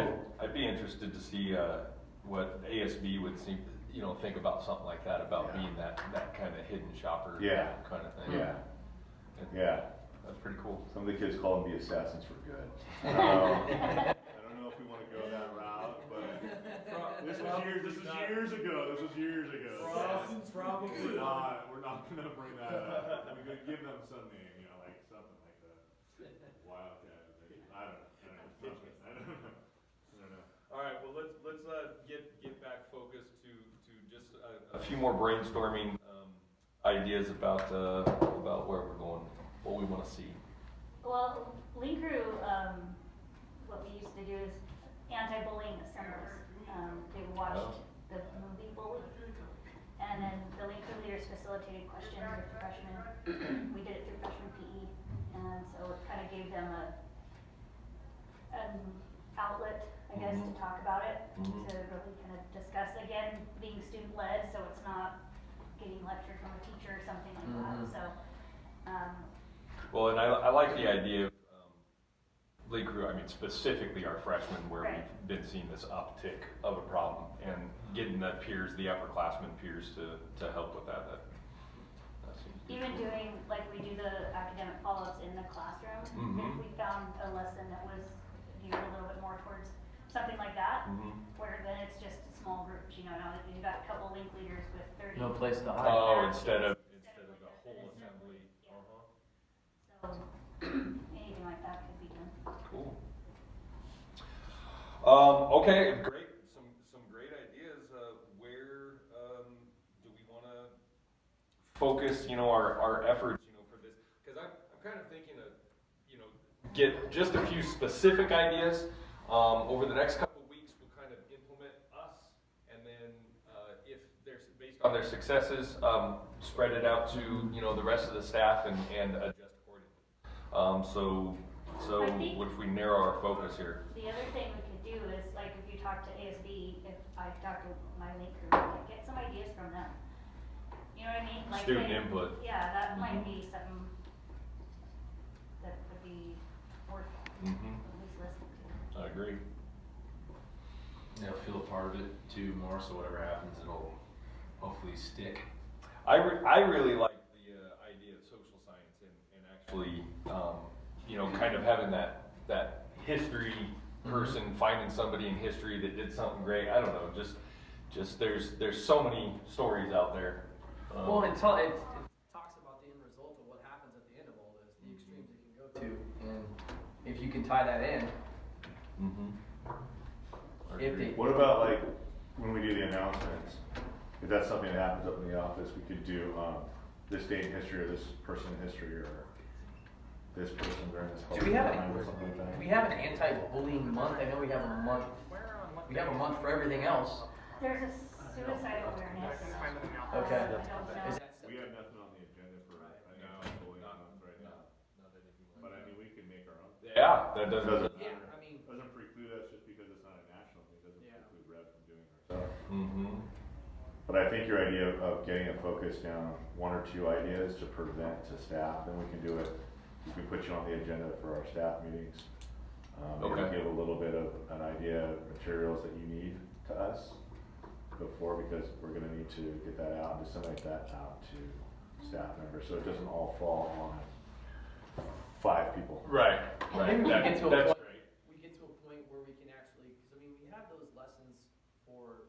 mean, I'd be interested to see what ASB would think about something like that, about being that kind of hidden shopper kind of thing. Yeah. That's pretty cool. Some of the kids call them the assassins for good. I don't know if we want to go that route, but this was years ago. Probably. We're not going to bring that up. We're going to give them some name, like something like the Wildcat. I don't know. All right. Well, let's get back focused to just a few more brainstorming ideas about where we're going, what we want to see. Well, Link Crew, what we used to do is anti-bullying assemblies. They watched the movie Bully, and then the Link Crew leaders facilitated questions with the freshmen. We did it through freshman PE, and so it kind of gave them an outlet, I guess, to talk about it, to really kind of discuss, again, being student-led, so it's not getting lectured from a teacher or something like that. So. Well, and I like the idea of Link Crew, specifically our freshmen, where we've been seeing this uptick of a problem, and getting the peers, the upperclassmen peers to help with that. Even doing, like we do the academic follow-ups in the classroom, if we found a lesson that was geared a little bit more towards something like that, where then it's just small groups, now you've got a couple link leaders with 30. No place to hide. Oh, instead of the whole assembly. So anything like that could be done. Cool. Okay, great. Some great ideas. Where do we want to focus, our efforts, for this? Because I'm kind of thinking of, get just a few specific ideas. Over the next couple of weeks, we'll kind of implement us, and then if there's based on their successes, spread it out to the rest of the staff and adjust accordingly. So if we narrow our focus here. The other thing we could do is, like, if you talk to ASB, if I talk to my link crew, get some ideas from them. You know what I mean? Like Student input. Yeah, that might be something that would be worth at least listening to. I agree. They'll feel a part of it too more, so whatever happens, it'll hopefully stick. I really like the idea of social science and actually, kind of having that history person, finding somebody in history that did something great. I don't know, just there's so many stories out there. Well, it talks about the end result of what happens at the end of all this, the extremes it can go to, and if you can tie that in. What about, like, when we do the announcements? If that's something that happens up in the office, we could do this day in history, or this person in history, or this person during this whole time, or something like that. Do we have an anti-bullying month? I know we have a month. We have a month for everything else. There's a suicide awareness. Okay. I don't know. We have nothing on the agenda for anti-bullying month right now. But we can make our own. Yeah, that doesn't. Doesn't preclude us just because it's not a national thing. Doesn't preclude Rev from doing ourselves. But I think your idea of getting a focus down one or two ideas to present to staff, then we can do it. We can put you on the agenda for our staff meetings. Maybe give a little bit of an idea of materials that you need to us before, because we're going to need to get that out and disseminate that out to staff members, so it doesn't all fall on 5 people. Right. Maybe we get to a point. Great. We get to a point where we can actually, because we have those lessons for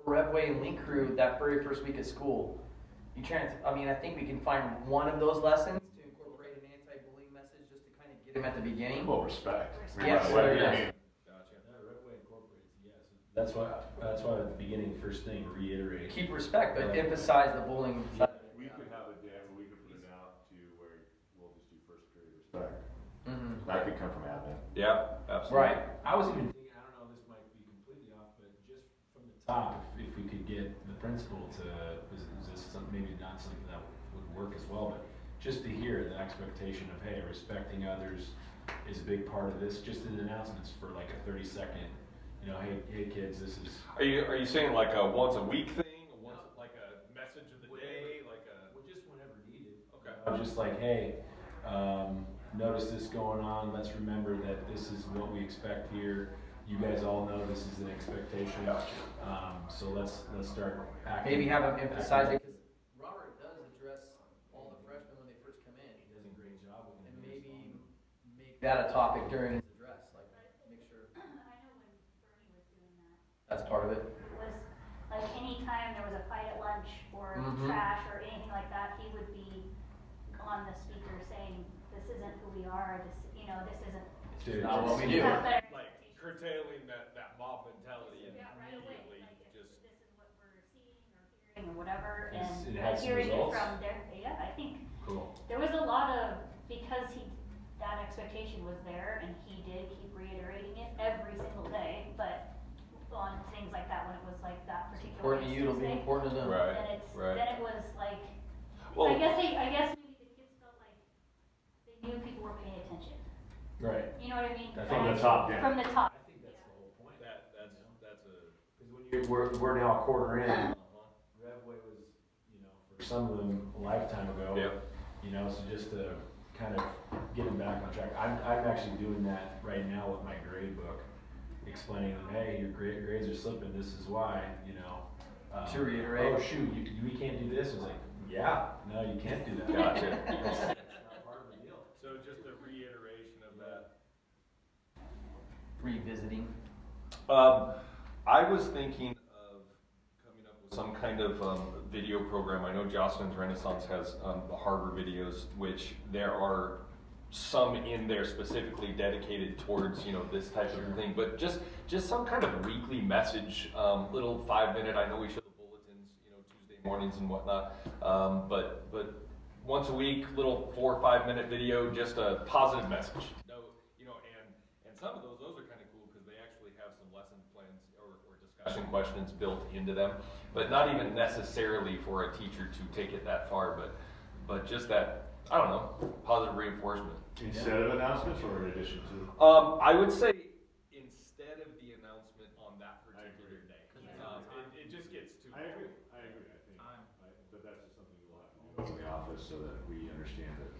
Revway and Link Crew that very first week of school. I think we can find one of those lessons to incorporate an anti-bullying message just to kind of get them at the beginning. Well, respect. Yes, Right. yes. Gotcha. Yeah, Redway incorporates, yes. That's why at the beginning, first thing, reiterate. Keep respect, but emphasize the bullying. We could have a day where we could put it out to where we'll just do first period respect. That could come from admin. Yeah, absolutely. Right. I was even thinking, I don't know, this might be completely off, but just from the top, if we could get the principal to, is this maybe not something that would work as well, but just to hear the expectation of, hey, respecting others is a big part of this, just in announcements for like a 30-second, hey kids, this is. Are you saying like a once a week thing, or like a message of the day, like a? Well, just whenever needed. Okay. Just like, hey, notice this going on, let's remember that this is what we expect here. You guys all know this is an expectation. So let's start acting. Maybe have them emphasize it, because Robert does address all the freshmen when they first come in. He does a great job with And it. maybe make that a topic during his address, like, make sure I know when Bernie was doing that, that's part of it. was like anytime there was a fight at lunch or Mhm. trash or anything like that, he would be on the speaker saying, this isn't who we are, this, you know, this isn't. Dude, not what we You do. have better Like expectations. curtailing that mob mentality Yeah, right away, immediately, like if just. this is what we're seeing or hearing or whatever, It's- and it has some hearing it results? from there, yeah, I think Cool. there was a lot of, because that expectation was there, and he did keep reiterating it every single day, but on things like that, when it was like that particular Important to you, it'll be instance, important to them. Right. then it's, right. then it was like, Well- I guess maybe the kids felt like they knew people were paying attention, Right. you know what I mean? That's From the Like, top down. From the top. I think that's the whole point. That's a. Because when we're now a quarter in, Revway was, you know, for some of them a lifetime ago. Yep. You know, so just to kind of get them back on track. I'm actually doing that right now with my grade book, explaining to them, hey, your grades are slipping, this is why, you know. To reiterate. Oh, shoot, we can't do this. I was like, yeah, no, you can't do that. Gotcha. That's not part of the deal. So just a reiteration of that. Revisiting. I was thinking of coming up with some kind of video program. I know Jocelyn's Renaissance has the Harbor videos, which there are some in there specifically dedicated towards, you know, this type of thing. But just some kind of weekly message, little 5-minute. I know we show the bulletins, you know, Tuesday mornings and whatnot. But once a week, little 4 or 5 minute video, just a positive message. No, you know, and some of those are kind of cool because they actually have some lesson plans or discussion questions built into them, but not even necessarily for a teacher to take it that far, but just that, I don't know, positive reinforcement. Instead of announcements or in addition to? I would say instead of the announcement on that particular day. It just gets too. I agree, I think, but that's just something we'll have to do in the office so that we understand that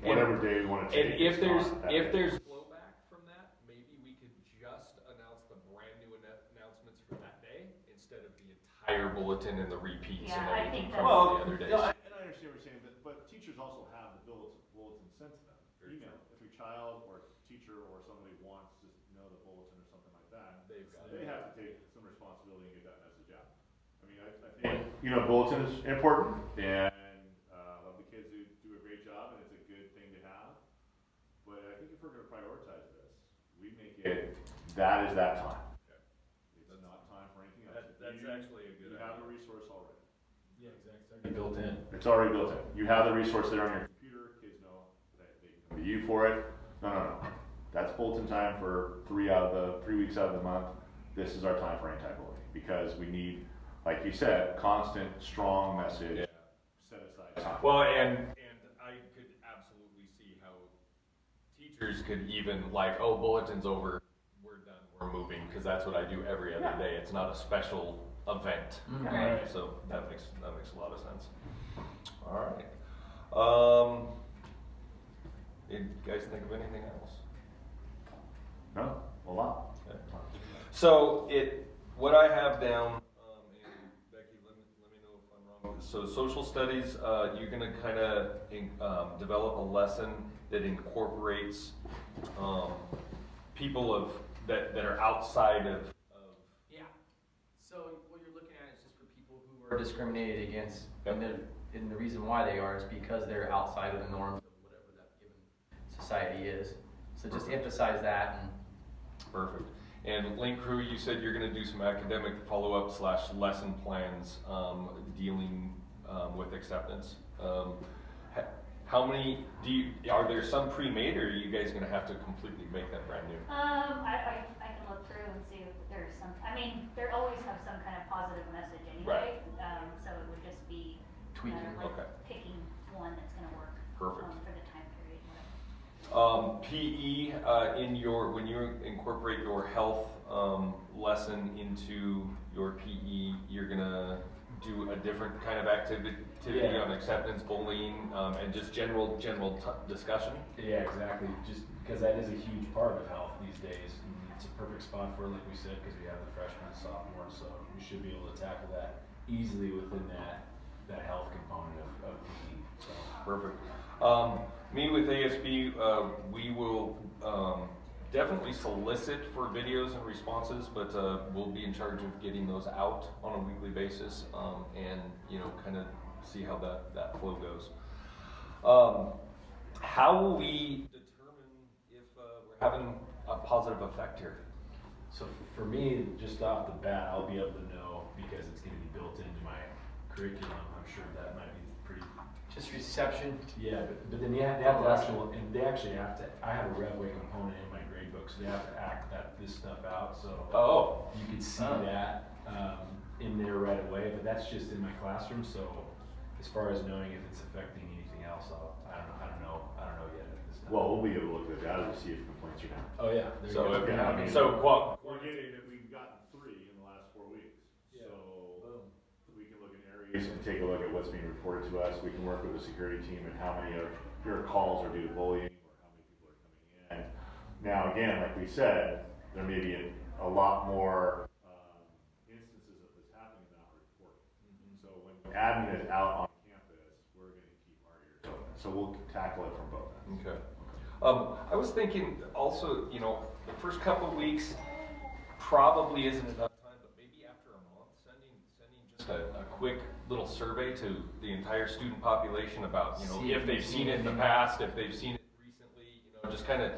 whatever day we wanna take. And if it's not that day. there's blowback from that, maybe we could just announce the brand new announcements for that day instead of the entire bulletin and the repeats and Yeah, I everything think from that's- the other days. No, and I understand what you're saying, but teachers also have the bulletin sent to them. Very Email, if your child or teacher or somebody wants to know the bulletin or something like that, They've got they it. have to take some responsibility and get that message out. I mean, I think, you know, bulletin is important, and, love the kids who do a great job, and it's a good thing to have. But I think if we're gonna prioritize this, we make it, that is that time. Okay. It's not time for anything else. That's You- actually a good You have idea. a resource already. Yeah, exactly. It's already built in. It's already built in. You have the resource there on your computer. Kids know that they can come to you for it. No. That's bulletin time for 3 weeks out of the month. This is our time for anti-bullying because we need, like you said, constant, strong message. Yeah. Set aside time. Well, and I could absolutely see how teachers could even like, oh, bulletin's over, we're done, we're moving, because that's what I do every other day. It's not a special event. Mhm. Right. So that makes a lot of sense. All right. Did you guys think of anything else? No, a lot. Okay. So what I have down, and Becky, let me know if I'm wrong. So social studies, you're gonna kind of develop a lesson that incorporates people that are outside of. Yeah. So what you're looking at is just for people who are discriminated against, Yep. and the reason why they are is because they're outside of the norms of whatever that given society is. So just emphasize that and. Perfect. And Link Crew, you said you're going to do some academic follow-up / lesson plans dealing with acceptance. How many are there some pre-made, or are you guys going to have to completely make that brand new? I can look through and see if there's some, I mean, there always have some kind of positive message anyway. So it would just be Tweaking, like okay. picking one that's gonna work. Perfect. For the time period, whatever. PE when you incorporate your health lesson into your PE, you're gonna do a different kind of activity Yeah. on acceptance, bullying, and just general discussion. Yeah, exactly. Just because that is a huge part of health these days. And it's a perfect spot for it, like we said, because we have the freshmen and sophomores, so we should be able to tackle that easily within that health component of PE. So. Perfect. Me with ASB, we will definitely solicit for videos and responses, but we'll be in charge of getting those out on a weekly basis, and kind of see how that flow goes. How will we determine if we're having a positive effect here? So for me, just off the bat, I'll be able to know because it's going to be built into my curriculum. I'm sure that might be pretty. Just reception. Yeah, but then they have to they actually have to. I have a RevWay component in my grade book, so they have to act this stuff out. So you could see that in there right away. But that's just in my classroom. So as far as knowing if it's affecting anything else, I don't know yet at this time. Well, we'll be able to look at the data to see if complaints are down. Oh yeah. There So you go. if- Yeah, I mean, we're getting that we've gotten 3 in the last 4 weeks. Yeah. So we can look at areas and take a look at what's being reported to us. We can work with the security team and how many of your calls are due to bullying or how many people are coming in. Now, again, like we said, there may be a lot more instances of this happening not reported. So when admin is out on campus, we're going to keep our ears open. So we'll tackle it from both ends. Okay. I was thinking also, the first couple of weeks probably isn't enough time, but maybe after a month, sending just a quick little survey to the entire student population about, if they've seen it in the past, if they've seen it recently, just kind of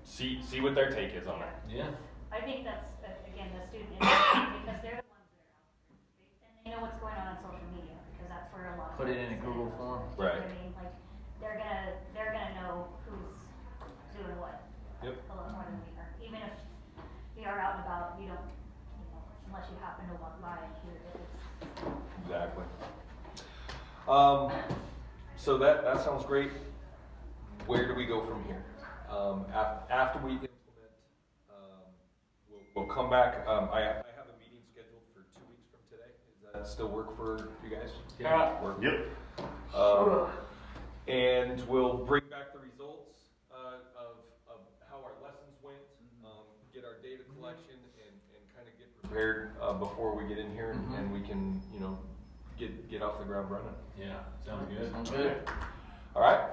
see what their take is on it. Yeah. I think that's, again, the student industry, because they're the ones that are out there. And they know what's going on social media, because that's where a lot of. Put it in a Google form. You know what Right. I mean? Like, they're gonna know who's doing what. Yep. A lot more than we are. Even if we are out and about, you don't, unless you happen to walk by and hear it. Exactly. So that sounds great. Where do we go from here? After we implement, we'll come back. I have a meeting scheduled for 2 weeks from today. Does that still work for you guys? Yeah. Work? Yep. And we'll bring back the results of how our lessons went, get our data collection, and kind of get prepared before we get in here, and we can, get off the ground running. Yeah. Sounds good. Sounds good. All right.